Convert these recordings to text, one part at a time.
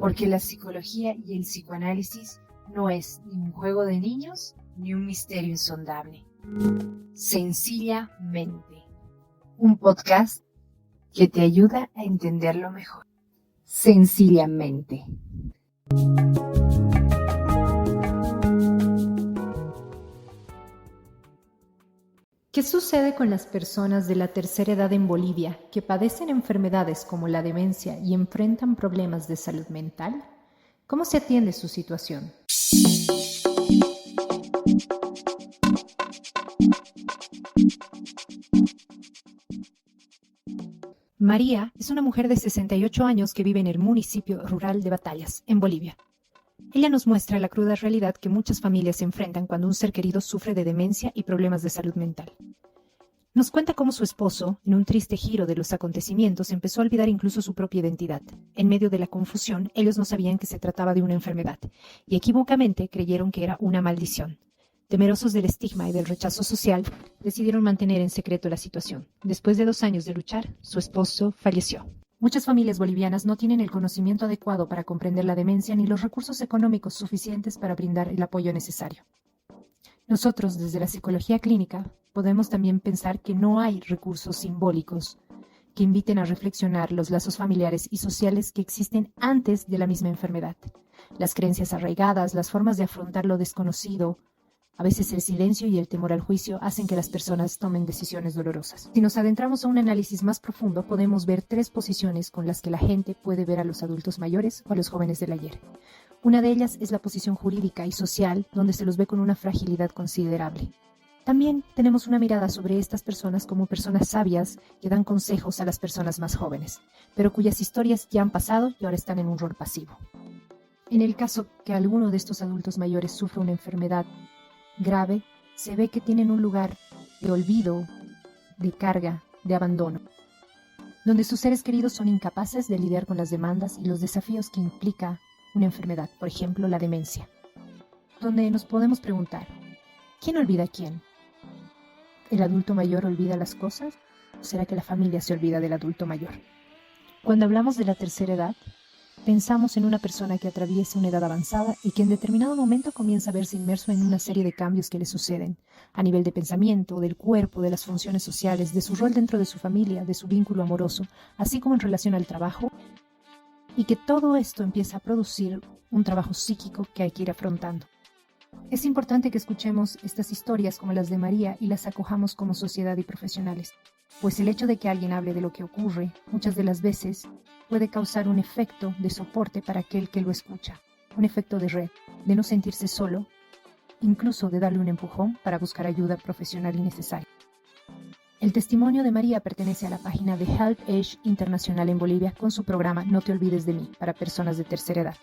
porque la psicología y el psicoanálisis no es ni un juego de niños ni un misterio insondable. Sencillamente, un podcast que te ayuda a entenderlo mejor. Sencillamente. ¿Qué sucede con las personas de la tercera edad en Bolivia que padecen enfermedades como la demencia y enfrentan problemas de salud mental? ¿Cómo se atiende su situación? María es una mujer de 68 años que vive en el municipio rural de Batallas, en Bolivia. Ella nos muestra la cruda realidad que muchas familias se enfrentan cuando un ser querido sufre de demencia y problemas de salud mental. Nos cuenta cómo su esposo, en un triste giro de los acontecimientos, empezó a olvidar incluso su propia identidad. En medio de la confusión, ellos no sabían que se trataba de una enfermedad y equivocamente creyeron que era una maldición. Temerosos del estigma y del rechazo social, decidieron mantener en secreto la situación. Después de 2 años de luchar, su esposo falleció. Muchas familias bolivianas no tienen el conocimiento adecuado para comprender la demencia ni los recursos económicos suficientes para brindar el apoyo necesario. Nosotros, desde la psicología clínica, podemos también pensar que no hay recursos simbólicos que inviten a reflexionar los lazos familiares y sociales que existen antes de la misma enfermedad. Las creencias arraigadas, las formas de afrontar lo desconocido, a veces el silencio y el temor al juicio hacen que las personas tomen decisiones dolorosas. Si nos adentramos a un análisis más profundo, podemos ver 3 posiciones con las que la gente puede ver a los adultos mayores o a los jóvenes del ayer. Una de ellas es la posición jurídica y social, donde se los ve con una fragilidad considerable. También tenemos una mirada sobre estas personas como personas sabias que dan consejos a las personas más jóvenes, pero cuyas historias ya han pasado y ahora están en un rol pasivo. En el caso que alguno de estos adultos mayores sufra una enfermedad grave, se ve que tienen un lugar de olvido, de carga, de abandono, donde sus seres queridos son incapaces de lidiar con las demandas y los desafíos que implica una enfermedad, por ejemplo, la demencia, donde nos podemos preguntar, ¿quién olvida a quién? ¿El adulto mayor olvida las cosas? ¿O será que la familia se olvida del adulto mayor? Cuando hablamos de la tercera edad, pensamos en una persona que atraviesa una edad avanzada y que en determinado momento comienza a verse inmerso en una serie de cambios que le suceden, a nivel de pensamiento, del cuerpo, de las funciones sociales, de su rol dentro de su familia, de su vínculo amoroso, así como en relación al trabajo, y que todo esto empieza a producir un trabajo psíquico que hay que ir afrontando. Es importante que escuchemos estas historias como las de María y las acojamos como sociedad y profesionales, pues el hecho de que alguien hable de lo que ocurre, muchas de las veces, puede causar un efecto de soporte para aquel que lo escucha, un efecto de red, de no sentirse solo, incluso de darle un empujón para buscar ayuda profesional y necesaria. El testimonio de María pertenece a la página de Help Age Internacional en Bolivia con su programa No te olvides de mí para personas de tercera edad.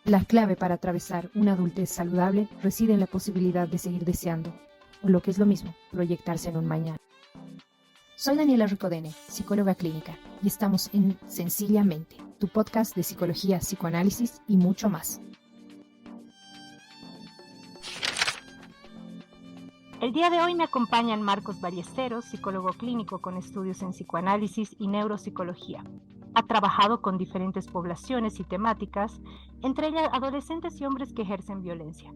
La clave para atravesar una adultez saludable reside en la posibilidad de seguir deseando, o lo que es lo mismo, proyectarse en un mañana. Soy Daniela Ricodene, psicóloga clínica, y estamos en Sencillamente, tu podcast de psicología, psicoanálisis y mucho más. El día de hoy me acompañan Marcos Ballesteros, psicólogo clínico con estudios en psicoanálisis y neuropsicología. Ha trabajado con diferentes poblaciones y temáticas, entre ellas adolescentes y hombres que ejercen violencia.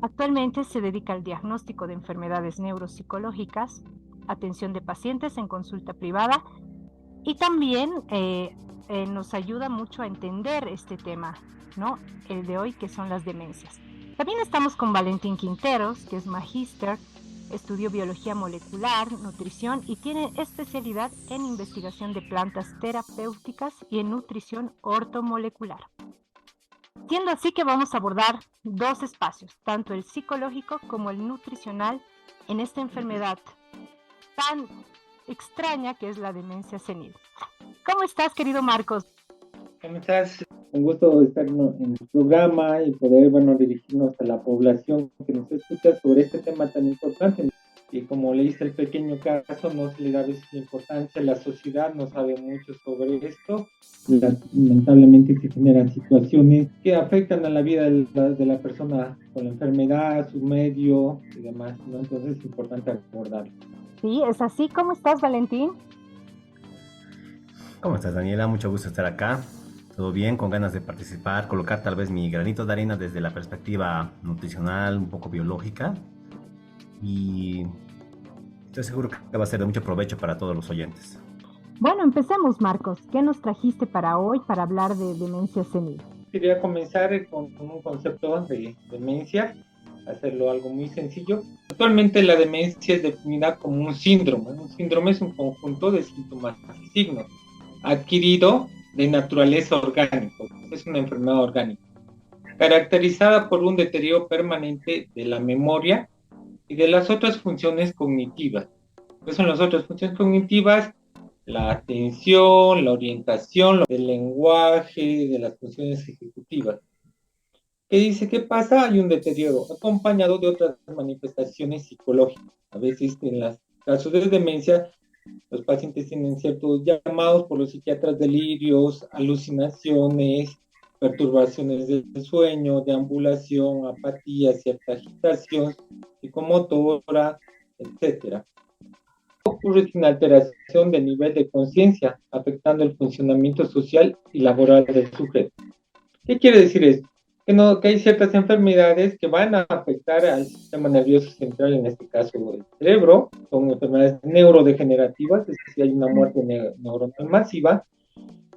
Actualmente se dedica al diagnóstico de enfermedades neuropsicológicas, atención de pacientes en consulta privada y también nos ayuda mucho a entender este tema, ¿no? El de hoy, que son las demencias. También estamos con Valentín Quinteros, que es magíster, estudió biología molecular, nutrición y tiene especialidad en investigación de plantas terapéuticas y en nutrición ortomolecular. Siendo así que vamos a abordar 2 espacios, tanto el psicológico como el nutricional, en esta enfermedad tan extraña que es la demencia senil. ¿Cómo estás, querido Marcos? ¿Cómo estás? Un gusto estar en el programa y poder, dirigirnos a la población que nos escucha sobre este tema tan importante. Y como le dice el pequeño caso, no se le da a veces importancia, la sociedad no sabe mucho sobre esto. Lamentablemente se generan situaciones que afectan a la vida de la persona con la enfermedad, su medio y demás, ¿no? Entonces es importante abordarlo. Sí, es así. ¿Cómo estás, Valentín? ¿Cómo estás, Daniela? Mucho gusto estar acá. Todo bien, con ganas de participar, colocar tal vez mi granito de arena desde la perspectiva nutricional, un poco biológica, y estoy seguro que va a ser de mucho provecho para todos los oyentes. Bueno, empecemos, Marcos. ¿Qué nos trajiste para hoy para hablar de demencia senil? Quería comenzar con un concepto de demencia, hacerlo algo muy sencillo. Actualmente la demencia es definida como un síndrome. Un síndrome es un conjunto de síntomas y signos adquirido de naturaleza orgánica. Es una enfermedad orgánica, caracterizada por un deterioro permanente de la memoria y de las otras funciones cognitivas. ¿Qué son las otras funciones cognitivas? La atención, la orientación, el lenguaje, de las funciones ejecutivas. ¿Qué dice? ¿Qué pasa? Hay un deterioro acompañado de otras manifestaciones psicológicas. A veces en los casos de demencia, los pacientes tienen ciertos llamados por los psiquiatras delirios, alucinaciones, perturbaciones del sueño, deambulación, apatía, cierta agitación psicomotora, etcétera. Ocurre una alteración del nivel de conciencia, afectando el funcionamiento social y laboral del sujeto. ¿Qué quiere decir esto? Que hay ciertas enfermedades que van a afectar al sistema nervioso central, en este caso el cerebro, son enfermedades neurodegenerativas, es decir, hay una muerte neuronal masiva,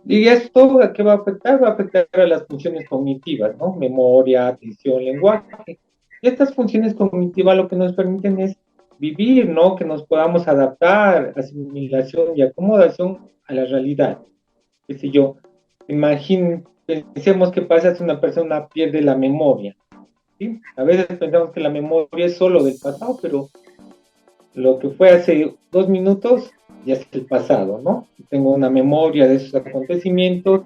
y esto ¿a qué va a afectar? Va a afectar a las funciones cognitivas, ¿no? Memoria, atención, lenguaje. Y estas funciones cognitivas lo que nos permiten es vivir, ¿no? Que nos podamos adaptar, asimilación y acomodación a la realidad. Qué sé yo, pensemos qué pasa si una persona pierde la memoria, ¿sí? A veces pensamos que la memoria es solo del pasado, pero lo que fue hace 2 minutos ya es el pasado, ¿no? Tengo una memoria de esos acontecimientos,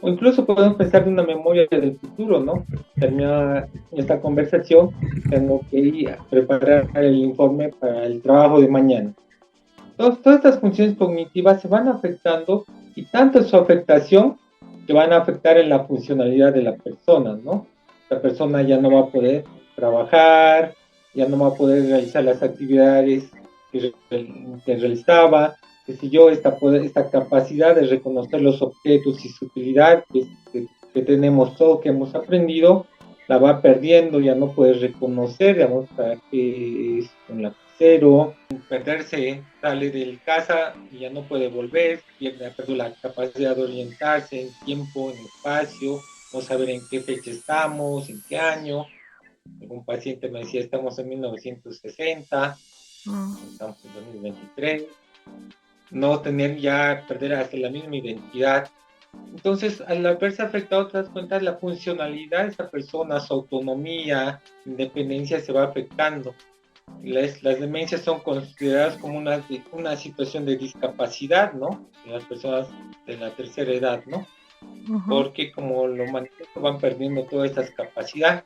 o incluso podemos pensar de una memoria del futuro, ¿no? Termina esta conversación, tengo que ir a preparar el informe para el trabajo de mañana. Entonces, todas estas funciones cognitivas se van afectando, y tanto su afectación que van a afectar en la funcionalidad de la persona, ¿no? La persona ya no va a poder trabajar, ya no va a poder realizar las actividades que realizaba, que si yo, esta capacidad de reconocer los objetos y su utilidad que tenemos todos, que hemos aprendido, la va perdiendo, ya no puede reconocer, digamos, para qué es un lapicero, perderse, sale de casa y ya no puede volver, pierde la capacidad de orientarse en tiempo, en espacio, no saber en qué fecha estamos, en qué año. Algún paciente me decía, estamos en 1960, estamos en 2023, no tener ya, perder hasta la misma identidad. Entonces, al haberse afectado, te das cuenta, la funcionalidad de esa persona, su autonomía, independencia se va afectando. Las demencias son consideradas como una situación de discapacidad, ¿no? En las personas de la tercera edad, ¿no? Porque como lo manifiesto, van perdiendo todas estas capacidades.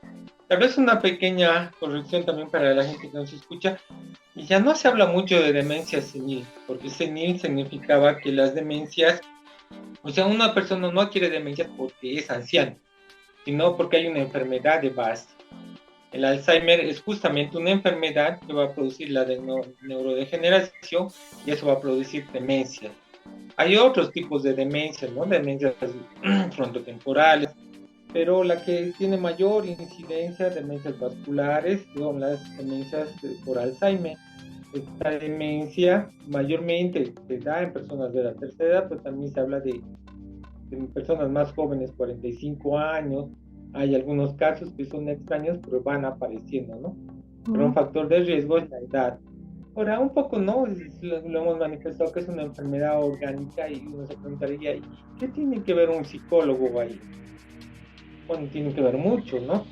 Tal vez una pequeña corrección también para la gente que nos escucha, y ya no se habla mucho de demencia senil, porque senil significaba que las demencias, o sea, una persona no adquiere demencia porque es anciano, sino porque hay una enfermedad de base. El Alzheimer es justamente una enfermedad que va a producir la neurodegeneración, y eso va a producir demencia. Hay otros tipos de demencias, ¿no? Demencias frontotemporales, pero la que tiene mayor incidencia, demencias vasculares, son las demencias por Alzheimer. Esta demencia mayormente se da en personas de la tercera edad, pero también se habla de personas más jóvenes, 45 años. Hay algunos casos que son extraños, pero van apareciendo, ¿no? Pero un factor de riesgo es la edad. Ahora, un poco, ¿no? Lo hemos manifestado que es una enfermedad orgánica, y uno se preguntaría, ¿qué tiene que ver un psicólogo ahí? Bueno, tiene que ver mucho, ¿no?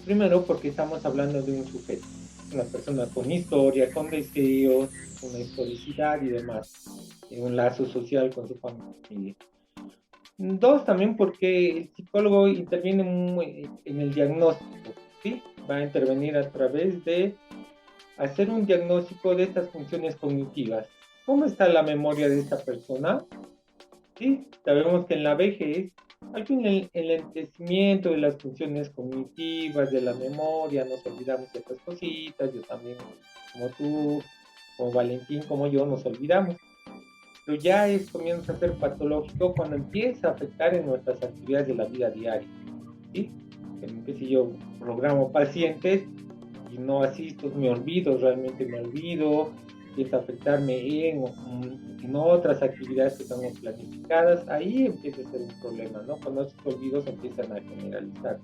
Primero, porque estamos hablando de un sujeto, una persona con historia, con deseos, una historicidad y demás, un lazo social con su familia. Dos, también porque el psicólogo interviene muy en el diagnóstico, ¿sí? Va a intervenir a través de hacer un diagnóstico de estas funciones cognitivas. ¿Cómo está la memoria de esta persona? Sí, sabemos que en la vejez, al fin el enlentecimiento de las funciones cognitivas, de la memoria, nos olvidamos de estas cositas, yo también, como tú, como Valentín, como yo, nos olvidamos. pero ya comienza a ser patológico cuando empieza a afectar en nuestras actividades de la vida diaria, ¿sí? Que si yo programo pacientes y no asisto, realmente me olvido, empieza a afectarme en otras actividades que tengo planificadas, ahí empieza a ser un problema, ¿no? Cuando estos olvidos empiezan a generalizar.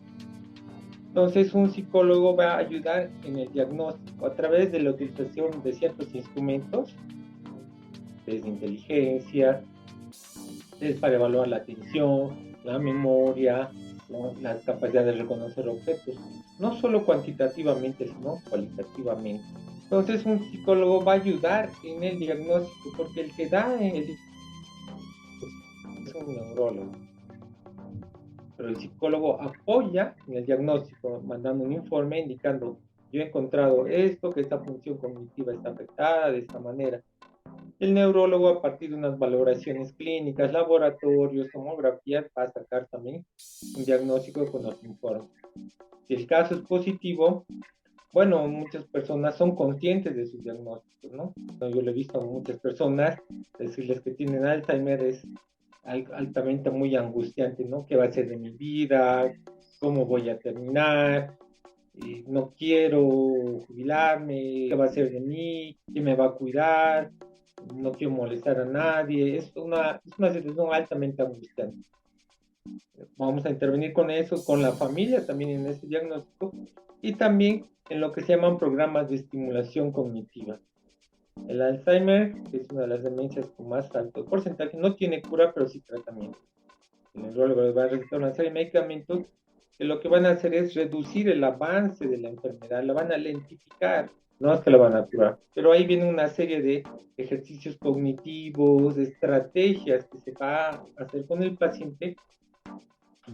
Entonces, un psicólogo va a ayudar en el diagnóstico a través de la utilización de ciertos instrumentos, desde inteligencia, es para evaluar la atención, la memoria, la capacidad de reconocer objetos, no solo cuantitativamente, sino cualitativamente. Entonces, un psicólogo va a ayudar en el diagnóstico, porque el que da es un neurólogo. Pero el psicólogo apoya en el diagnóstico, mandando un informe indicando, yo he encontrado esto, que esta función cognitiva está afectada de esta manera. El neurólogo, a partir de unas valoraciones clínicas, laboratorios, tomografías, va a sacar también un diagnóstico con los informes. Si el caso es positivo, bueno, muchas personas son conscientes de sus diagnósticos, ¿no? Yo lo he visto a muchas personas decirles que tienen Alzheimer es altamente muy angustiante, ¿no? ¿Qué va a ser de mi vida? ¿Cómo voy a terminar? No quiero jubilarme, ¿qué va a ser de mí? ¿Quién me va a cuidar? No quiero molestar a nadie. Es una situación altamente angustiante. Vamos a intervenir con eso, con la familia también en ese diagnóstico y también en lo que se llaman programas de estimulación cognitiva. El Alzheimer, que es una de las demencias con más alto porcentaje, no tiene cura, pero sí tratamiento. El neurólogo va a recetar una serie de medicamentos que lo que van a hacer es reducir el avance de la enfermedad, la van a lentificar, no es que la van a curar. Pero ahí viene una serie de ejercicios cognitivos, de estrategias que se va a hacer con el paciente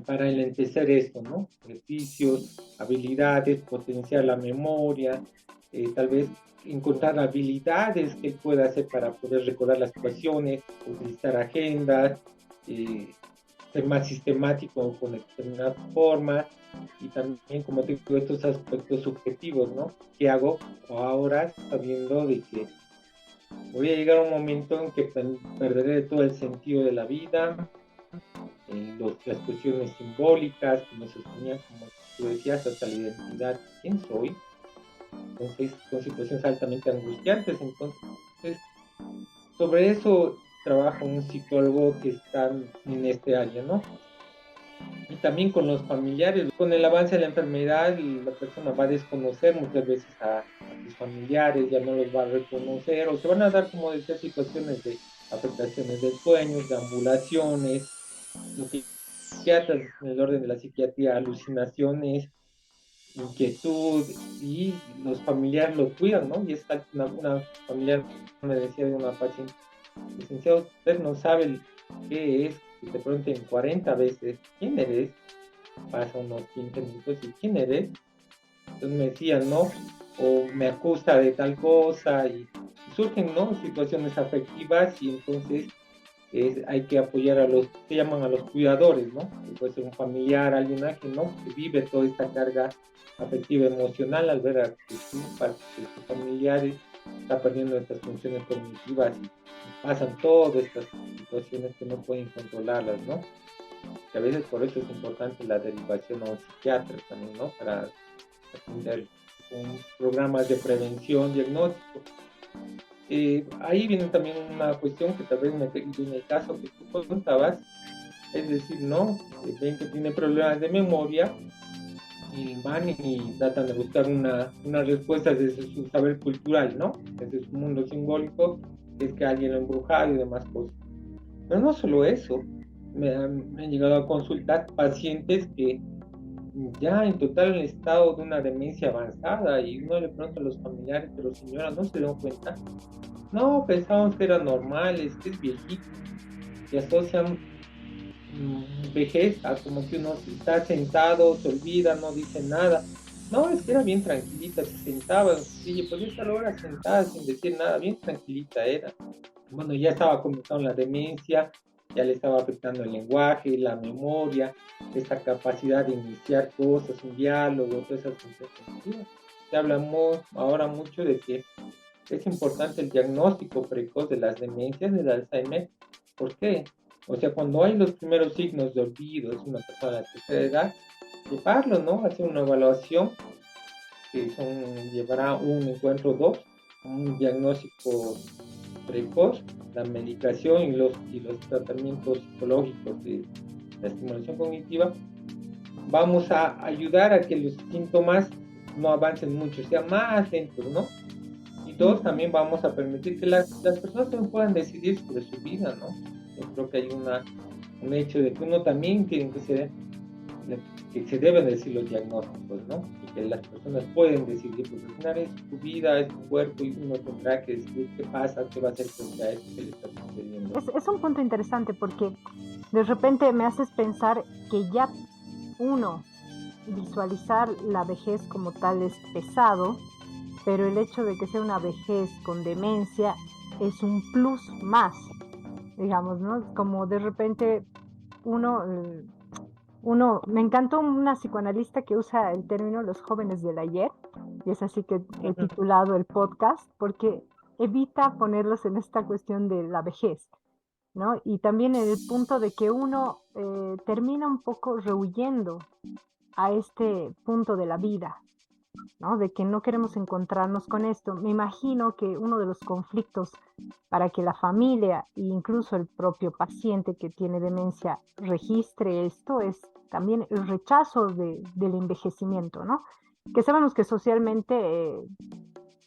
para enlentecer esto, ¿no? Ejercicios, habilidades, potenciar la memoria, tal vez encontrar habilidades que él pueda hacer para poder recordar las situaciones, utilizar agendas, ser más sistemático con determinadas formas y también, como te digo, estos aspectos subjetivos, ¿no? ¿Qué hago ahora sabiendo de que voy a llegar a un momento en que perderé todo el sentido de la vida? Las cuestiones simbólicas que me sostenían, como tú decías, hasta la identidad, quién soy. Entonces son situaciones altamente angustiantes. Entonces sobre eso trabaja un psicólogo que está en este área, ¿no? Y también con los familiares. Con el avance de la enfermedad, la persona va a desconocer muchas veces a sus familiares, ya no los va a reconocer, o se van a dar, como decía, situaciones de afectaciones del sueño, de ambulaciones, lo que psiquiatras en el orden de la psiquiatría, alucinaciones, inquietud, y los familiares lo cuidan, ¿no? Y esta una familiar me decía de una paciente, licenciado, usted no sabe qué es, que te pregunten 40 veces, ¿quién eres? Pasa unos 15 minutos y ¿quién eres? Entonces me decían, ¿no? O me acusa de tal cosa, y surgen, ¿no? Situaciones afectivas, y entonces hay que apoyar a los que llaman a los cuidadores, ¿no? Que puede ser un familiar, alguien ¿no? Que vive toda esta carga afectiva emocional al ver a que sus familiares está perdiendo estas funciones cognitivas y pasan todas estas situaciones que no pueden controlarlas, ¿no? Que a veces por eso es importante la derivación a un psiquiatra también, ¿no? Para atender con programas de prevención, diagnóstico. Ahí viene también una cuestión que tal vez en el caso que tú contabas, es decir, ¿no? Ven que tiene problemas de memoria y van y tratan de buscar una respuesta desde su saber cultural, ¿no? Desde su mundo simbólico, es que alguien lo ha embrujado y demás cosas. Pero no solo eso, me han llegado a consultar pacientes que ya en total en estado de una demencia avanzada, y uno le pregunta a los familiares, pero señora, ¿no se dieron cuenta? No, pensábamos que era normal, es que es viejito, y asocian vejez a como que uno está sentado, se olvida, no dice nada. No, es que era bien tranquilita, se sentaba, sí, pues esta hora sentada sin decir nada, bien tranquilita era. Bueno, ya estaba comenzando la demencia, ya le estaba afectando el lenguaje, la memoria, esta capacidad de iniciar cosas, un diálogo, todas esas funciones cognitivas. Se habla ahora mucho de que es importante el diagnóstico precoz de las demencias del Alzheimer. ¿Por qué? O sea, cuando hay los primeros signos de olvido, es una persona de tercera edad, llevarlo, ¿no? Hacer una evaluación que llevará un encuentro 2, un diagnóstico precoz, la medicación y los tratamientos psicológicos de la estimulación cognitiva. Vamos a ayudar a que los síntomas no avancen mucho, sean más lentos, ¿no? Y dos, también vamos a permitir que las personas también puedan decidir sobre su vida, ¿no? Yo creo que hay un hecho de que uno también tiene que se deben decir los diagnósticos, ¿no? Y que las personas pueden decidir, porque al final es su vida, es su cuerpo, y uno tendrá que decidir qué pasa, qué va a hacer frente a esto que le está sucediendo. Es un punto interesante porque de repente me haces pensar que ya uno, visualizar la vejez como tal es pesado, pero el hecho de que sea una vejez con demencia es un plus más, digamos, ¿no? Como de repente uno, me encantó una psicoanalista que usa el término los jóvenes del ayer, y es así que he titulado el podcast, porque evita ponerlos en esta cuestión de la vejez, ¿no? Y también en el punto de que uno termina un poco rehuyendo a este punto de la vida, ¿no? De que no queremos encontrarnos con esto. Me imagino que uno de los conflictos para que la familia e incluso el propio paciente que tiene demencia registre esto es también el rechazo del envejecimiento, ¿no? Que sabemos que socialmente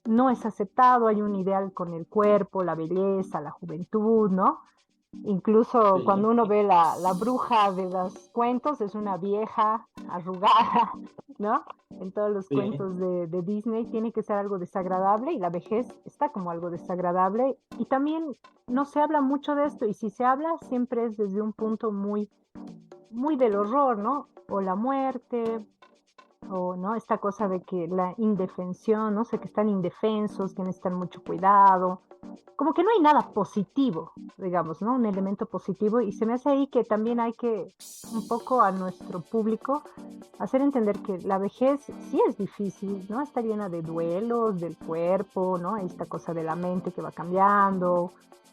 no es aceptado, hay un ideal con el cuerpo, la belleza, la juventud, ¿no? Incluso Sí. Cuando uno ve la bruja de los cuentos, es una vieja arrugada, ¿no? En todos los Sí. cuentos de Disney tiene que ser algo desagradable, y la vejez está como algo desagradable, y también no se habla mucho de esto, y si se habla siempre es desde un punto muy, muy del horror, ¿no? O la muerte, o no, esta cosa de que la indefensión, no sé, que están indefensos, que necesitan mucho cuidado, como que no hay nada positivo, digamos, ¿no? Un elemento positivo, y se me hace ahí que también hay que un poco a nuestro público hacer entender que la vejez sí es difícil, ¿no? Está llena de duelos del cuerpo, ¿no? Esta cosa de la mente que va cambiando,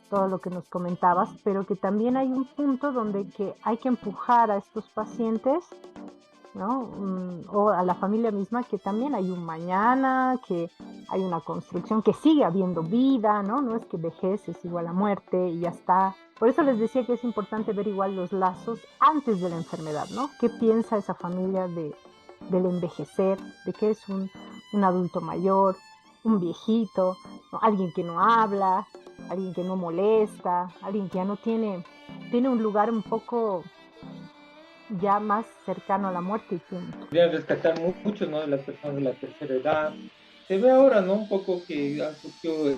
todo lo que nos comentabas, pero que también hay un punto donde que hay que empujar a estos pacientes, ¿no? O a la familia misma, que también hay un mañana, que hay una construcción, que sigue habiendo vida, ¿no? No es que vejez es igual a muerte y ya está. Por eso les decía que es importante ver igual los lazos antes de la enfermedad, ¿no? ¿Qué piensa esa familia del envejecer, de que es un adulto mayor, un viejito, ¿no? Alguien que no habla, alguien que no molesta, alguien que ya no tiene un lugar un poco ya más cercano a la muerte y punto. Quería rescatar mucho, ¿no? De las personas de la tercera edad. Se ve ahora, ¿no? Un poco que han surgido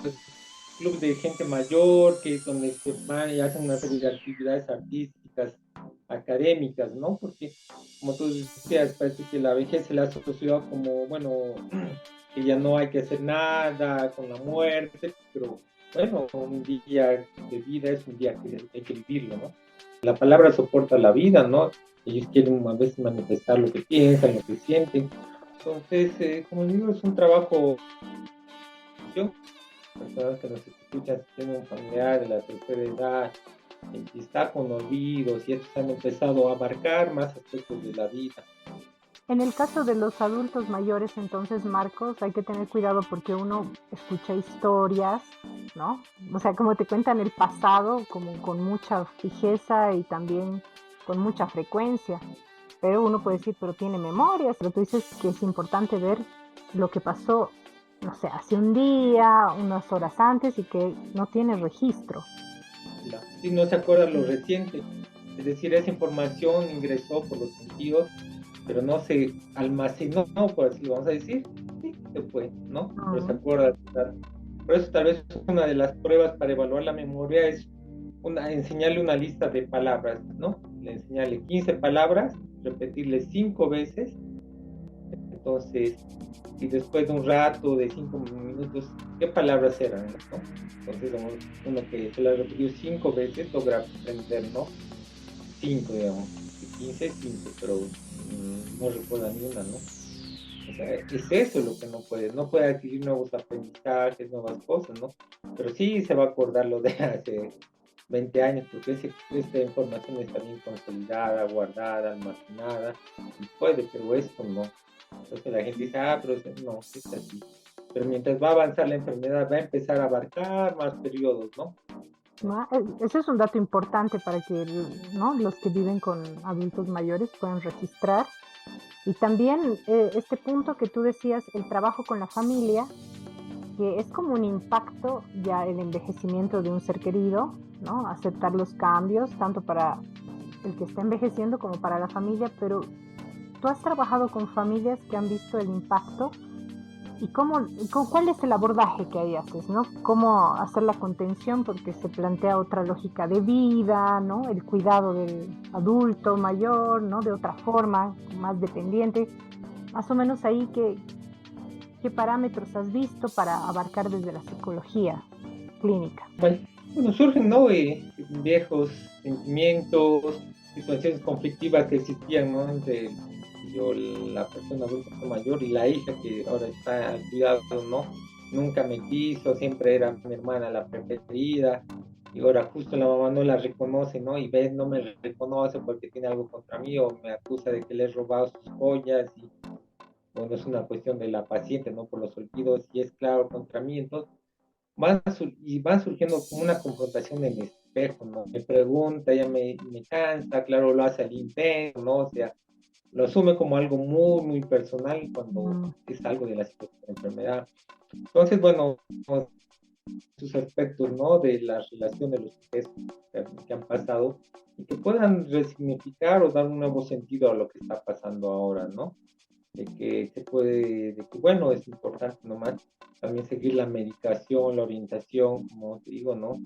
clubes de gente mayor, que es donde se van y hacen una serie de actividades artísticas, académicas, ¿no? Porque, como tú decías, parece que la vejez se la ha asociado como, bueno, que ya no hay que hacer nada con la muerte, pero bueno, un día de vida es un día que hay que vivirlo, ¿no? La palabra soporta la vida, ¿no? Ellos quieren a veces manifestar lo que piensan, lo que sienten. Entonces, como digo, es un trabajo. Personas que nos escuchan, si tienen un familiar de la tercera edad, que está con olvidos, y estos han empezado a abarcar más aspectos de la vida. En el caso de los adultos mayores, entonces, Marcos, hay que tener cuidado porque uno escucha historias, ¿no? O sea, como te cuentan el pasado, como con mucha fijeza y también con mucha frecuencia. Pero uno puede decir, pero tiene memorias. Pero tú dices que es importante ver lo que pasó, no sé, hace un día, unas horas antes, y que no tiene registro. Si no se acuerda lo reciente, es decir, esa información ingresó por los sentidos, pero no se almacenó, por así vamos a decir, sí, se fue, ¿no? Pero se acuerda. Por eso tal vez una de las pruebas para evaluar la memoria es enseñarle una lista de palabras, ¿no? Enseñarle 15 palabras, repetirle 5 veces, entonces, y después de un rato, de 5 minutos, ¿qué palabras eran, no? Entonces, uno que se la repitió 5 veces logra aprender, ¿no? 5, digamos, 15, 5, pero no recuerda ni una, ¿no? O sea, es eso lo que no puede adquirir nuevos aprendizajes, nuevas cosas, ¿no? Pero sí se va a acordar lo de hace 20 años, porque esta información está bien consolidada, guardada, almacenada, y puede, pero esto no. Entonces la gente dice, pero no, es así. Pero mientras va a avanzar la enfermedad, va a empezar a abarcar más periodos, ¿no? ¿No? Ese es un dato importante para que, ¿no?, los que viven con adultos mayores puedan registrar. Y también este punto que tú decías, el trabajo con la familia, que es como un impacto ya el envejecimiento de un ser querido, ¿no? Aceptar los cambios, tanto para el que está envejeciendo como para la familia, pero tú has trabajado con familias que han visto el impacto. ¿Y cuál es el abordaje que ahí haces, ¿no? ¿Cómo hacer la contención? Porque se plantea otra lógica de vida, ¿no? El cuidado del adulto mayor, ¿no? De otra forma, más dependiente. Más o menos ahí, ¿qué parámetros has visto para abarcar desde la psicología clínica? Bueno, surgen, ¿no? Viejos sentimientos, situaciones conflictivas que existían, ¿no? Entre la persona adulta mayor y la hija que ahora está al cuidado, ¿no? Nunca me quiso, siempre era mi hermana la preferida, y ahora justo la mamá no la reconoce, ¿no? Y ves, no me reconoce porque tiene algo contra mí o me acusa de que le he robado sus joyas, y bueno, es una cuestión de la paciente, ¿no? Por los olvidos, y es claro contra mí. Entonces va surgiendo como una confrontación en el espejo, ¿no? Me pregunta, ella me cansa, claro, lo hace al intento, ¿no? O sea, lo asume como algo muy, muy personal cuando es algo de la situación de enfermedad. Entonces, bueno, sus aspectos, ¿no? De la relación de los que han pasado y que puedan resignificar o dar un nuevo sentido a lo que está pasando ahora, ¿no? De que bueno, es importante nomás también seguir la medicación, la orientación, como te digo, ¿no?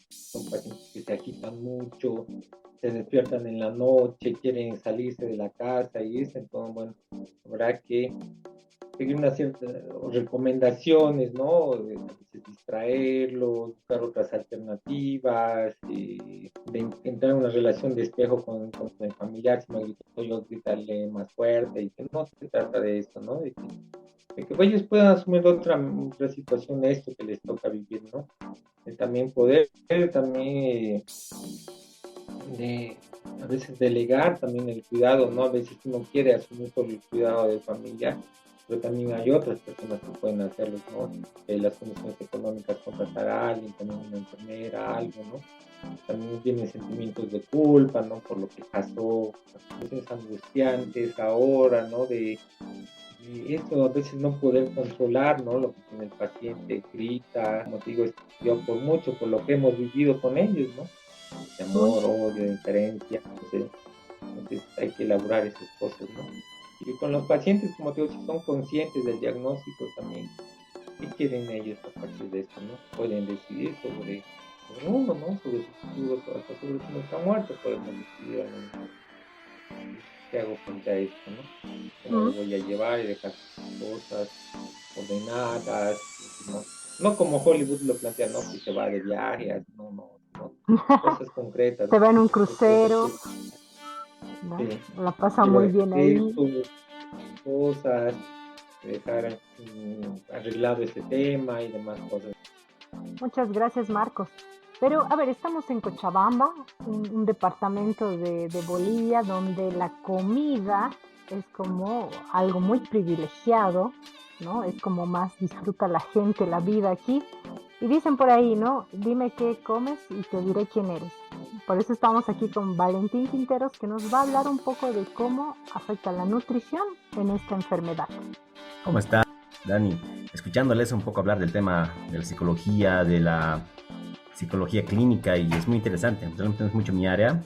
Son pacientes que se agitan mucho, se despiertan en la noche, quieren salirse de la casa y eso. Entonces, bueno, habrá que seguir unas ciertas recomendaciones, ¿no? De distraerlos, buscar otras alternativas, de entrar en una relación de espejo con el familiar. Si me grito yo, gritarle más fuerte, y que no se trata de eso, ¿no? De que ellos puedan asumir otra situación, esto que les toca vivir, ¿no? De también poder, también a veces delegar también el cuidado, ¿no? A veces uno quiere asumir todo el cuidado del familiar, pero también hay otras personas que pueden hacerlo, ¿no? Las condiciones económicas, contratar a alguien, también una enfermera, algo, ¿no? También tienen sentimientos de culpa, ¿no? Por lo que pasó, situaciones angustiantes ahora, ¿no? Y esto a veces no poder controlar, ¿no? Lo que tiene el paciente, grita, como te digo, yo por mucho, por lo que hemos vivido con ellos, ¿no? De amor, odio, diferencia, entonces hay que elaborar esas cosas, ¿no? Y con los pacientes, como te digo, si son conscientes del diagnóstico también, ¿qué quieren ellos a partir de esto, no? Pueden decidir sobre uno, ¿no? Sobre su futuro, hasta sobre su nuestra muerte podemos decidir, ¿no? ¿Qué hago frente a esto, no? ¿Cómo lo voy a llevar y dejar cosas ordenadas? No como Hollywood lo plantea, ¿no? Que se va de viaje, no. Cosas concretas. Se va en un crucero, ¿no? Sí. La pasa muy bien ahí. Cosas, dejar arreglado este tema y demás cosas. Muchas gracias, Marcos. Pero, a ver, estamos en Cochabamba, un departamento de Bolivia donde la comida es como algo muy privilegiado, ¿no? Es como más disfruta la gente la vida aquí. Y dicen por ahí, ¿no? Dime qué comes y te diré quién eres. Por eso estamos aquí con Valentín Quinteros, que nos va a hablar un poco de cómo afecta la nutrición en esta enfermedad. ¿Cómo está, Dani? Escuchándoles un poco hablar del tema de la psicología, de la psicología clínica, y es muy interesante. Realmente no es mucho mi área,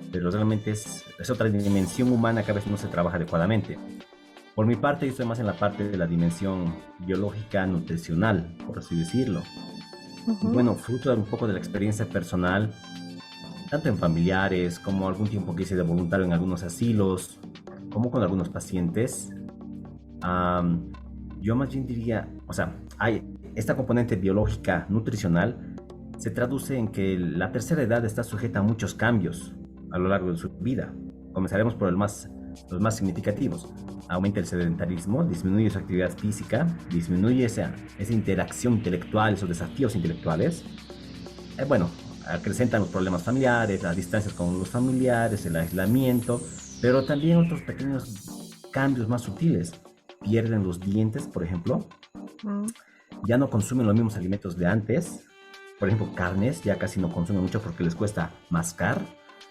pero realmente es otra dimensión humana que a veces no se trabaja adecuadamente. Por mi parte, yo estoy más en la parte de la dimensión biológica, nutricional, por así decirlo. Uh-huh. Bueno, fruto de un poco de la experiencia personal, tanto en familiares como algún tiempo que hice de voluntario en algunos asilos, como con algunos pacientes, yo más bien diría, o sea, hay esta componente biológica, nutricional, se traduce en que la tercera edad está sujeta a muchos cambios a lo largo de su vida. Comenzaremos por el más los más significativos. Aumenta el sedentarismo, disminuye su actividad física, disminuye esa interacción intelectual, esos desafíos intelectuales. Bueno, acrecentan los problemas familiares, las distancias con los familiares, el aislamiento, pero también otros pequeños cambios más sutiles. Pierden los dientes, por ejemplo. Ya no consumen los mismos alimentos de antes. Por ejemplo, carnes ya casi no consumen mucho porque les cuesta mascar.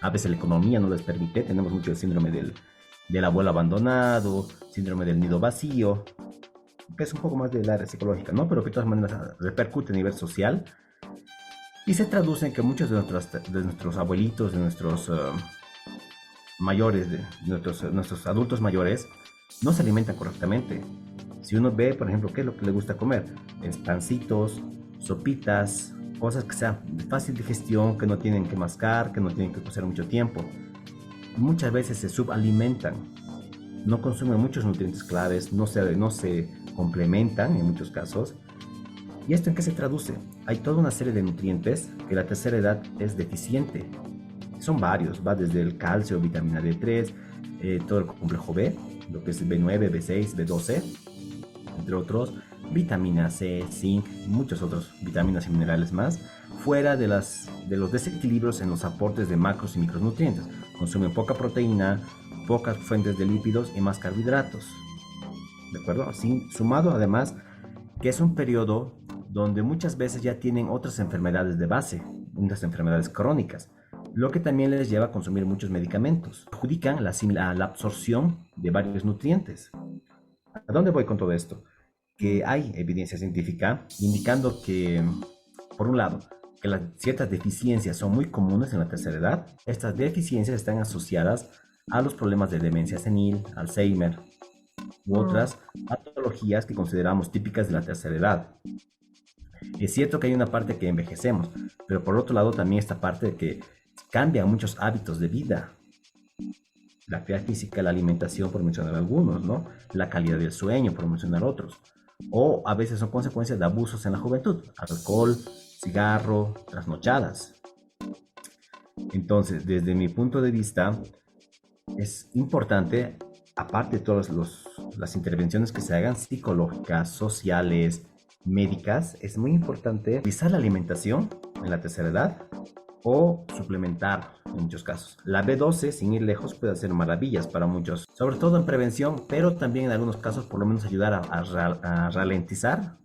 A veces la economía no les permite. Tenemos mucho el síndrome del abuelo abandonado, síndrome del nido vacío, que es un poco más del área psicológica, ¿no? Pero que de todas maneras repercute a nivel social y se traduce en que muchos de nuestros abuelitos, de nuestros mayores, de nuestros adultos mayores, no se alimentan correctamente. Si uno ve, por ejemplo, qué es lo que le gusta comer, es pancitos, sopitas, cosas que sean de fácil digestión, que no tienen que mascar, que no tienen que cocer mucho tiempo. Muchas veces se subalimentan, no consumen muchos nutrientes claves, no se complementan en muchos casos. ¿Y esto en qué se traduce? Hay toda una serie de nutrientes que la tercera edad es deficiente. Son varios, va desde el calcio, vitamina D3, todo el complejo B, lo que es B9, B6, B12, entre otros, vitamina C, zinc, muchos otros vitaminas y minerales más, fuera de los desequilibrios en los aportes de macros y micronutrientes. Consumen poca proteína, pocas fuentes de lípidos y más carbohidratos. ¿De acuerdo? Así, sumado además que es un periodo donde muchas veces ya tienen otras enfermedades de base, unas enfermedades crónicas, lo que también les lleva a consumir muchos medicamentos. Perjudican la absorción de varios nutrientes. ¿A dónde voy con todo esto? Que hay evidencia científica indicando que, por un lado, que ciertas deficiencias son muy comunes en la tercera edad. Estas deficiencias están asociadas a los problemas de demencia senil, Alzheimer u otras patologías que consideramos típicas de la tercera edad. Es cierto que hay una parte que envejecemos, pero por otro lado también esta parte de que cambian muchos hábitos de vida. La actividad física, la alimentación, por mencionar algunos, ¿no? La calidad del sueño, por mencionar otros. O a veces son consecuencias de abusos en la juventud, alcohol, cigarro, trasnochadas. Entonces, desde mi punto de vista, es importante, aparte de todas las intervenciones que se hagan, psicológicas, sociales, médicas, es muy importante revisar la alimentación en la tercera edad o suplementar en muchos casos. La B12, sin ir lejos, puede hacer maravillas para muchos, sobre todo en prevención, pero también en algunos casos por lo menos ayudar a ralentizar,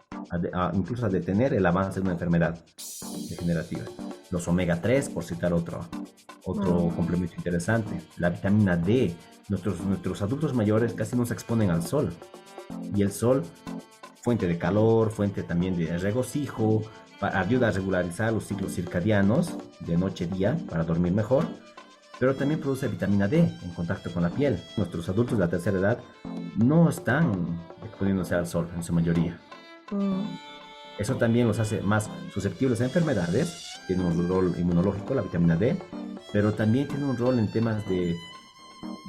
incluso a detener el avance de una enfermedad degenerativa. Los omega 3, por citar otro complemento interesante. La vitamina D. Nuestros adultos mayores casi no se exponen al sol. Y el sol, fuente de calor, fuente también de regocijo, ayuda a regularizar los ciclos circadianos de noche-día para dormir mejor, pero también produce vitamina D en contacto con la piel. Nuestros adultos de la tercera edad no están exponiéndose al sol en su mayoría. Eso también los hace más susceptibles a enfermedades. Tiene un rol inmunológico, la vitamina D, pero también tiene un rol en temas de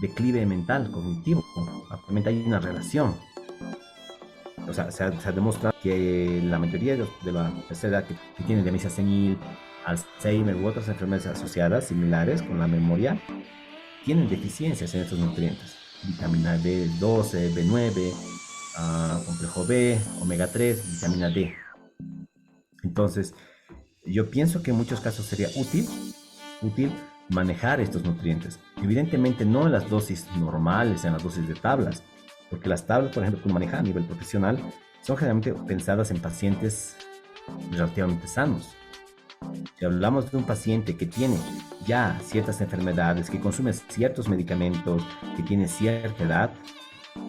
declive mental, cognitivo. Actualmente hay una relación. O sea, se ha demostrado que la mayoría de la tercera edad que tienen demencia senil, Alzheimer u otras enfermedades asociadas similares con la memoria, tienen deficiencias en estos nutrientes. Vitamina B12, B9, complejo B, omega 3, vitamina D. Entonces, yo pienso que en muchos casos sería útil manejar estos nutrientes. Evidentemente no en las dosis normales, en las dosis de tablas, porque las tablas, por ejemplo, que uno maneja a nivel profesional, son generalmente pensadas en pacientes relativamente sanos. Si hablamos de un paciente que tiene ya ciertas enfermedades, que consume ciertos medicamentos, que tiene cierta edad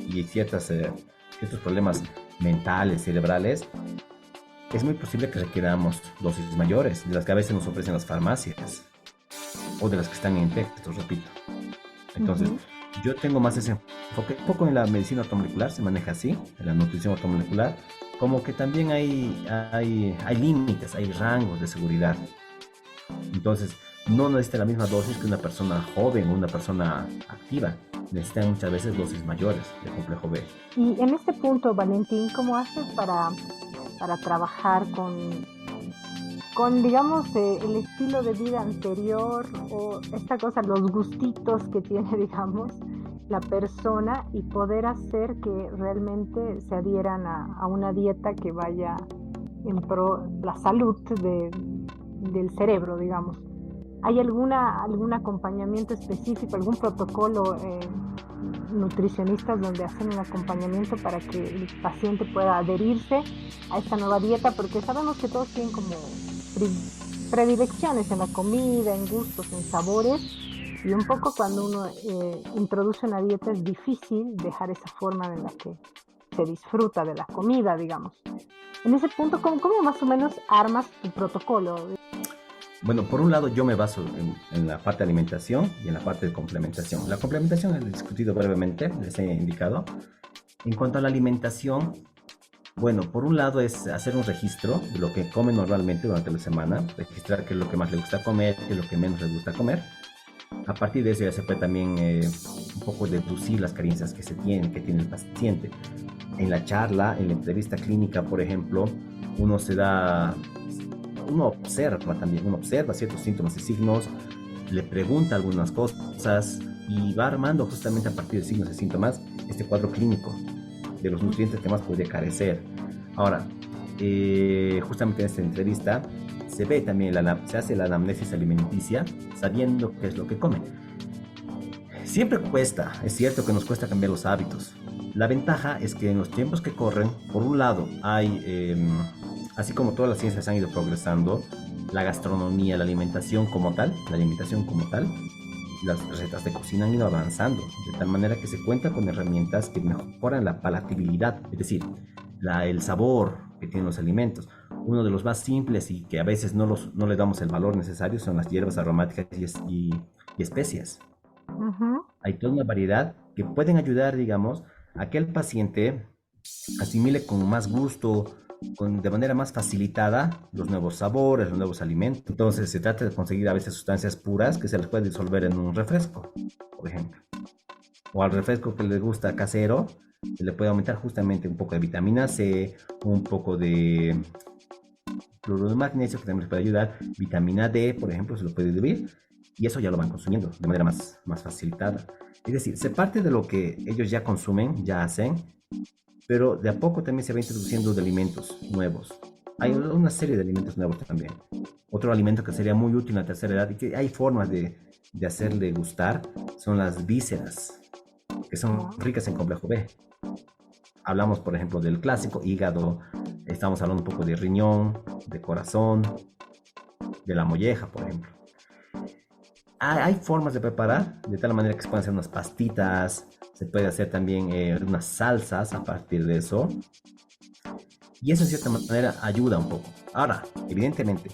y ciertos problemas mentales, cerebrales, es muy posible que requiramos dosis mayores, de las que a veces nos ofrecen las farmacias, o de las que están en textos, repito. Entonces, yo tengo más ese enfoque. Un poco en la medicina ortomolecular se maneja así, en la nutrición ortomolecular, como que también hay límites, hay rangos de seguridad. Entonces, no necesita la misma dosis que una persona joven o una persona activa. Necesitan muchas veces dosis mayores de complejo B. Y en este punto, Valentín, ¿cómo haces para trabajar con digamos, el estilo de vida anterior o esta cosa, los gustitos que tiene, digamos, la persona y poder hacer que realmente se adhieran a una dieta que vaya en pro la salud del cerebro, digamos. ¿Hay algún acompañamiento específico, algún protocolo nutricionistas donde hacen un acompañamiento para que el paciente pueda adherirse a esta nueva dieta? Porque sabemos que todos tienen como predilecciones en la comida, en gustos, en sabores, y un poco cuando uno introduce una dieta es difícil dejar esa forma en la que se disfruta de la comida, digamos. En ese punto, ¿cómo más o menos armas tu protocolo? Bueno, por un lado yo me baso en la parte de alimentación y en la parte de complementación. La complementación he discutido brevemente, les he indicado. En cuanto a la alimentación, bueno, por un lado es hacer un registro de lo que come normalmente durante la semana, registrar qué es lo que más le gusta comer, qué es lo que menos le gusta comer. A partir de eso ya se puede también un poco deducir las carencias que tiene el paciente. En la charla, en la entrevista clínica, por ejemplo, uno observa ciertos síntomas y signos, le pregunta algunas cosas y va armando justamente a partir de signos y síntomas este cuadro clínico de los nutrientes que más puede carecer. Ahora, justamente en esta entrevista se ve también, se hace la anamnesis alimenticia sabiendo qué es lo que come. Siempre cuesta, es cierto que nos cuesta cambiar los hábitos. La ventaja es que en los tiempos que corren, por un lado hay, así como todas las ciencias han ido progresando, la gastronomía, la alimentación como tal, las recetas de cocina han ido avanzando, de tal manera que se cuenta con herramientas que mejoran la palatabilidad, es decir, el sabor que tienen los alimentos. Uno de los más simples y que a veces no le damos el valor necesario son las hierbas aromáticas y especias. Uh-huh. Hay toda una variedad que pueden ayudar, digamos, a que el paciente asimile con más gusto, de manera más facilitada, los nuevos sabores, los nuevos alimentos. Entonces se trata de conseguir a veces sustancias puras que se les puede disolver en un refresco, por ejemplo. O al refresco que les gusta casero, se le puede aumentar justamente un poco de vitamina C, un poco de cloruro de magnesio que también les puede ayudar, vitamina D, por ejemplo, se lo puede diluir, y eso ya lo van consumiendo de manera más facilitada. Es decir, se parte de lo que ellos ya consumen, ya hacen, pero de a poco también se va introduciendo de alimentos nuevos. Hay una serie de alimentos nuevos también. Otro alimento que sería muy útil en la tercera edad y que hay formas de hacerle gustar son las vísceras, que son ricas en complejo B. Hablamos, por ejemplo, del clásico hígado, estamos hablando un poco de riñón, de corazón, de la molleja, por ejemplo. Hay formas de preparar de tal manera que se pueden hacer unas pastitas, se puede hacer también unas salsas a partir de eso. Y eso en cierta manera ayuda un poco. Ahora, evidentemente,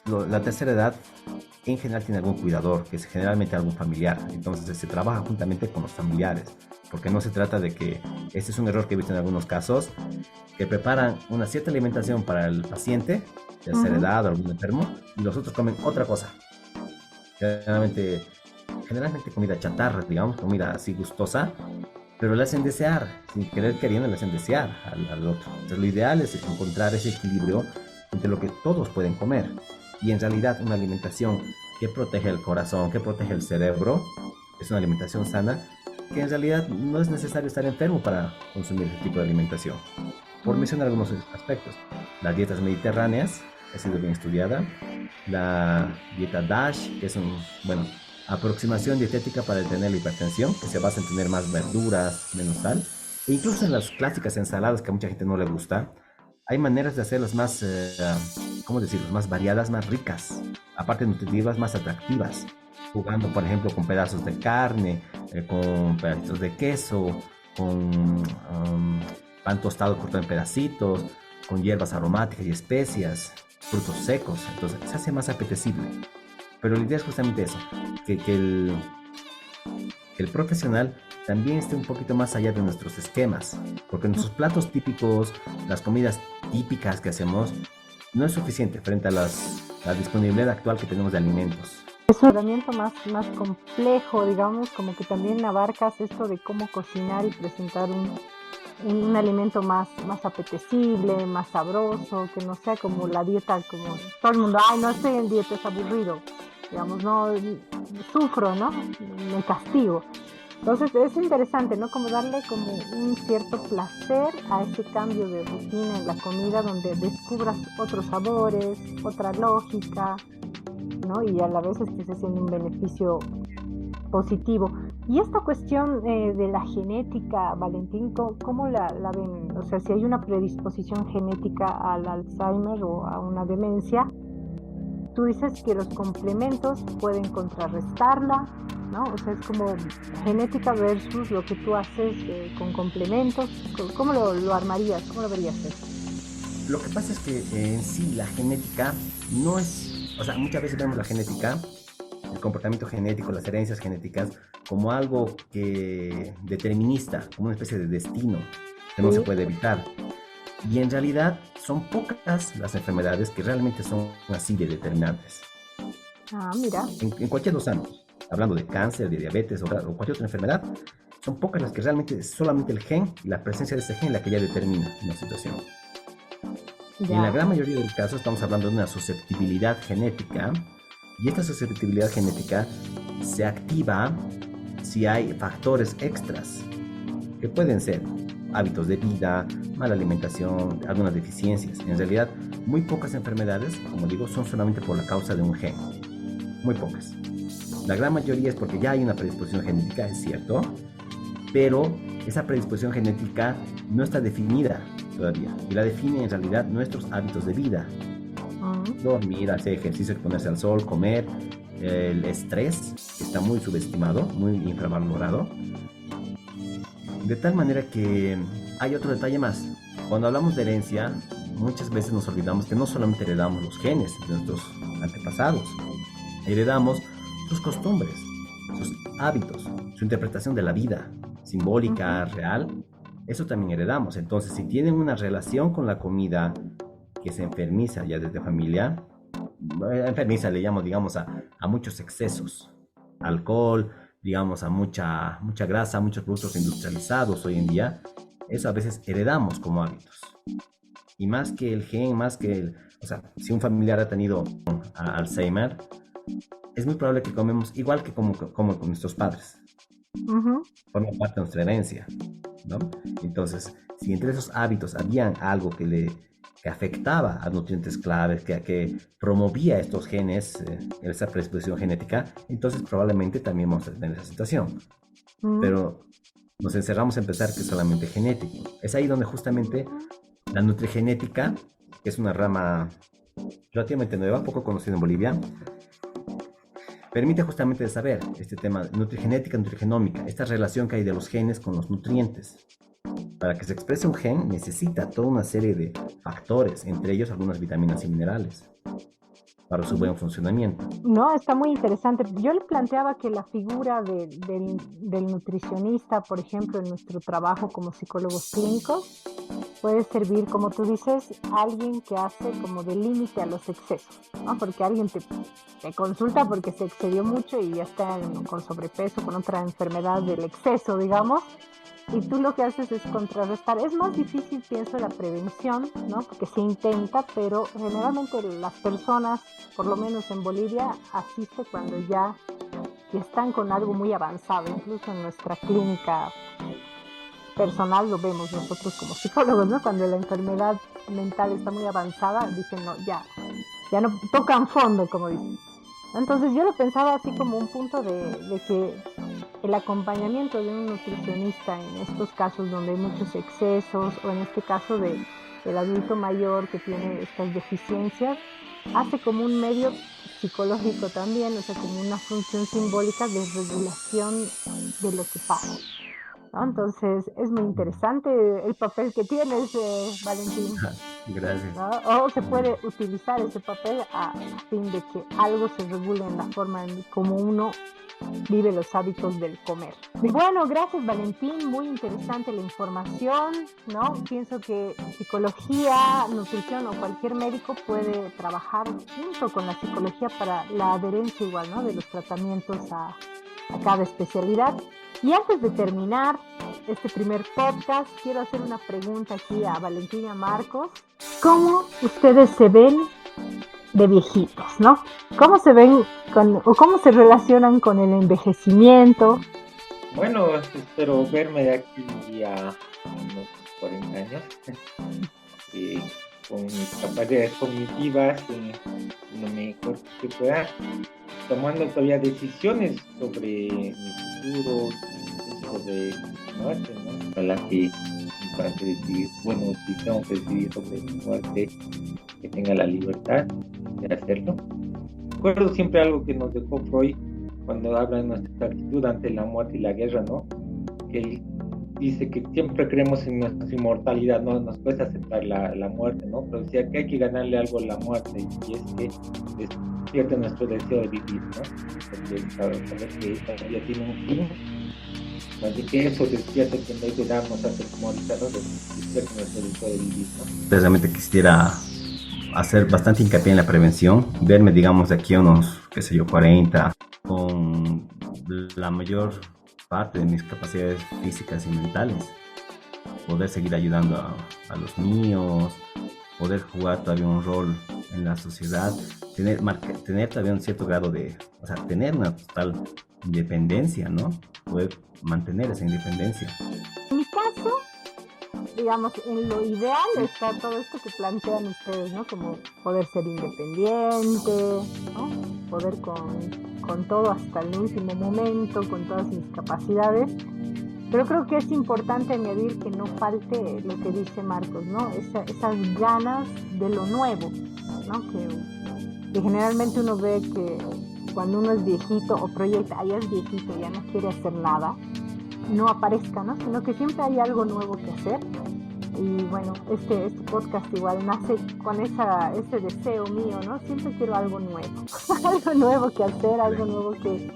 la tercera edad en general tiene algún cuidador, que es generalmente algún familiar. Entonces se trabaja juntamente con los familiares, porque no se trata de que, este es un error que he visto en algunos casos, que preparan una cierta alimentación para el paciente, de tercera edad o algún enfermo, y los otros comen otra cosa. Generalmente comida chatarra, digamos, comida así gustosa, pero le hacen desear, sin querer queriendo le hacen desear al otro. Entonces lo ideal es encontrar ese equilibrio entre lo que todos pueden comer y en realidad una alimentación que protege el corazón, que protege el cerebro, es una alimentación sana, que en realidad no es necesario estar enfermo para consumir ese tipo de alimentación. Por mencionar algunos aspectos, las dietas mediterráneas ha sido bien estudiada, la dieta DASH, que es aproximación dietética para detener la hipertensión, que se basa en tener más verduras, menos sal, e incluso en las clásicas ensaladas que a mucha gente no le gusta, hay maneras de hacerlas más, más variadas, más ricas, aparte nutritivas, más atractivas, jugando, por ejemplo, con pedazos de carne, con pedacitos de queso, con pan tostado cortado en pedacitos, con hierbas aromáticas y especias, frutos secos, entonces se hace más apetecible. Pero la idea es justamente eso, que el profesional también esté un poquito más allá de nuestros esquemas, porque nuestros platos típicos, las comidas típicas que hacemos, no es suficiente frente a la disponibilidad actual que tenemos de alimentos. Es un tratamiento más complejo, digamos, como que también abarcas esto de cómo cocinar y presentar un alimento más apetecible, más sabroso, que no sea como la dieta, como todo el mundo, no estoy en dieta, es aburrido, digamos, no, sufro, ¿no? Me castigo. Entonces es interesante, ¿no? Como darle como un cierto placer a ese cambio de rutina en la comida donde descubras otros sabores, otra lógica, ¿no? Y a la vez estés haciendo un beneficio positivo. Y esta cuestión de la genética, Valentín, ¿cómo la ven? O sea, si hay una predisposición genética al Alzheimer o a una demencia, tú dices que los complementos pueden contrarrestarla, ¿no? O sea, es como genética versus lo que tú haces con complementos. ¿Cómo lo armarías? ¿Cómo lo verías eso? Lo que pasa es que en sí la genética no es, o sea, muchas veces vemos la genética, el comportamiento genético, las herencias genéticas, como algo determinista, como una especie de destino que no se puede evitar. Y en realidad son pocas las enfermedades que realmente son así de determinantes. Ah, mira. En cualquier dos ámbitos, hablando de cáncer, de diabetes o cualquier otra enfermedad, son pocas las que realmente solamente el gen y la presencia de ese gen la que ya determina una situación. Ya. En la gran mayoría de los casos estamos hablando de una susceptibilidad genética, y esta susceptibilidad genética se activa si hay factores extras, que pueden ser hábitos de vida, mala alimentación, algunas deficiencias. En realidad, muy pocas enfermedades, como digo, son solamente por la causa de un gen. Muy pocas. La gran mayoría es porque ya hay una predisposición genética, es cierto, pero esa predisposición genética no está definida todavía. Y la define en realidad nuestros hábitos de vida. Dormir, hacer ejercicio, exponerse al sol, comer, el estrés, que está muy subestimado, muy infravalorado. De tal manera que hay otro detalle más. Cuando hablamos de herencia, muchas veces nos olvidamos que no solamente heredamos los genes de nuestros antepasados, heredamos sus costumbres, sus hábitos, su interpretación de la vida, simbólica, real. Eso también heredamos. Entonces, si tienen una relación con la comida que se enfermiza ya desde familia, enfermiza le llamo, digamos, a muchos excesos, alcohol, digamos, a mucha grasa, muchos productos industrializados hoy en día, eso a veces heredamos como hábitos. Y más que el gen, o sea, si un familiar ha tenido Alzheimer, es muy probable que comemos igual que como con nuestros padres. Forma parte de nuestra herencia, ¿no? Entonces, si entre esos hábitos había algo que afectaba a nutrientes claves, que promovía estos genes, esa predisposición genética, entonces probablemente también vamos a tener esa situación. Pero nos encerramos en pensar que es solamente genético. Es ahí donde justamente la nutrigenética, que es una rama relativamente nueva, poco conocida en Bolivia, permite justamente saber este tema nutrigenética, nutrigenómica, esta relación que hay de los genes con los nutrientes. Para que se exprese un gen necesita toda una serie de factores, entre ellos algunas vitaminas y minerales, para su buen funcionamiento. No, está muy interesante. Yo le planteaba que la figura del nutricionista, por ejemplo, en nuestro trabajo como psicólogos clínicos, puede servir, como tú dices, alguien que hace como de límite a los excesos, ¿no? Porque alguien te consulta porque se excedió mucho y ya está con sobrepeso, con otra enfermedad del exceso, digamos. Y tú lo que haces es contrarrestar. Es más difícil, pienso, la prevención, ¿no? Porque se intenta, pero generalmente las personas, por lo menos en Bolivia, asiste cuando ya están con algo muy avanzado. Incluso en nuestra clínica personal lo vemos nosotros como psicólogos, ¿no? Cuando la enfermedad mental está muy avanzada, dicen, no, ya no tocan fondo, como dicen. Entonces yo lo pensaba así como un punto de que el acompañamiento de un nutricionista en estos casos donde hay muchos excesos, o en este caso del adulto mayor que tiene estas deficiencias, hace como un medio psicológico también, o sea, como una función simbólica de regulación de lo que pasa, ¿no? Entonces es muy interesante el papel que tienes, Valentín. Gracias. ¿No? O se puede utilizar ese papel a fin de que algo se regule en la forma en como uno vive los hábitos del comer. Y bueno, gracias, Valentín, muy interesante la información, ¿no? Pienso que psicología, nutrición o cualquier médico puede trabajar junto con la psicología para la adherencia igual, ¿no? De los tratamientos a cada especialidad. Y antes de terminar este primer podcast, quiero hacer una pregunta aquí a Valentín y a Marcos. ¿Cómo ustedes se ven de viejitos, no? ¿Cómo se ven o cómo se relacionan con el envejecimiento? Bueno, espero verme de aquí a unos 40 años con mis capacidades cognitivas lo mejor que pueda, tomando todavía decisiones sobre mi futuro, sobre mi muerte, ¿no? Ojalá que para que decidir, bueno, si tengo que decidir sobre mi muerte, que tenga la libertad de hacerlo. Recuerdo siempre algo que nos dejó Freud cuando habla de nuestra actitud ante la muerte y la guerra, ¿no? Que él dice que siempre creemos en nuestra inmortalidad, ¿no? Nos cuesta aceptar la muerte, ¿no? Pero decía que hay que ganarle algo a la muerte, y es que despierta nuestro deseo de vivir, ¿no? Porque saber que todavía tiene un fin, así que eso despierta que en vez de darnos a atemorizarnos, despierta nuestro deseo de vivir, ¿no? Realmente quisiera hacer bastante hincapié en la prevención, verme, digamos, de aquí a unos, qué sé yo, 40, con la mayor parte de mis capacidades físicas y mentales, poder seguir ayudando a los míos, poder jugar todavía un rol en la sociedad, tener todavía un cierto grado de, o sea, tener una total independencia, ¿no? Poder mantener esa independencia. En mi caso, digamos, en lo ideal está todo esto que plantean ustedes, ¿no? Como poder ser independiente, ¿no? Poder con todo hasta el último momento, con todas mis capacidades. Pero creo que es importante añadir que no falte lo que dice Marcos, ¿no? Esas ganas de lo nuevo, ¿no? Que generalmente uno ve que cuando uno es viejito o proyecta, ya es viejito, ya no quiere hacer nada, no aparezca, ¿no? Sino que siempre hay algo nuevo que hacer. Y bueno, este podcast igual nace con ese deseo mío, ¿no? Siempre quiero algo nuevo, algo nuevo que hacer, algo nuevo que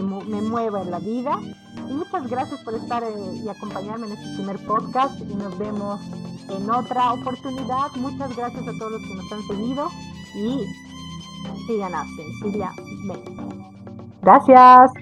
me mueva en la vida. Y muchas gracias por estar y acompañarme en este primer podcast, y nos vemos en otra oportunidad. Muchas gracias a todos los que nos han seguido y sigan a Sencilla Mente. Gracias.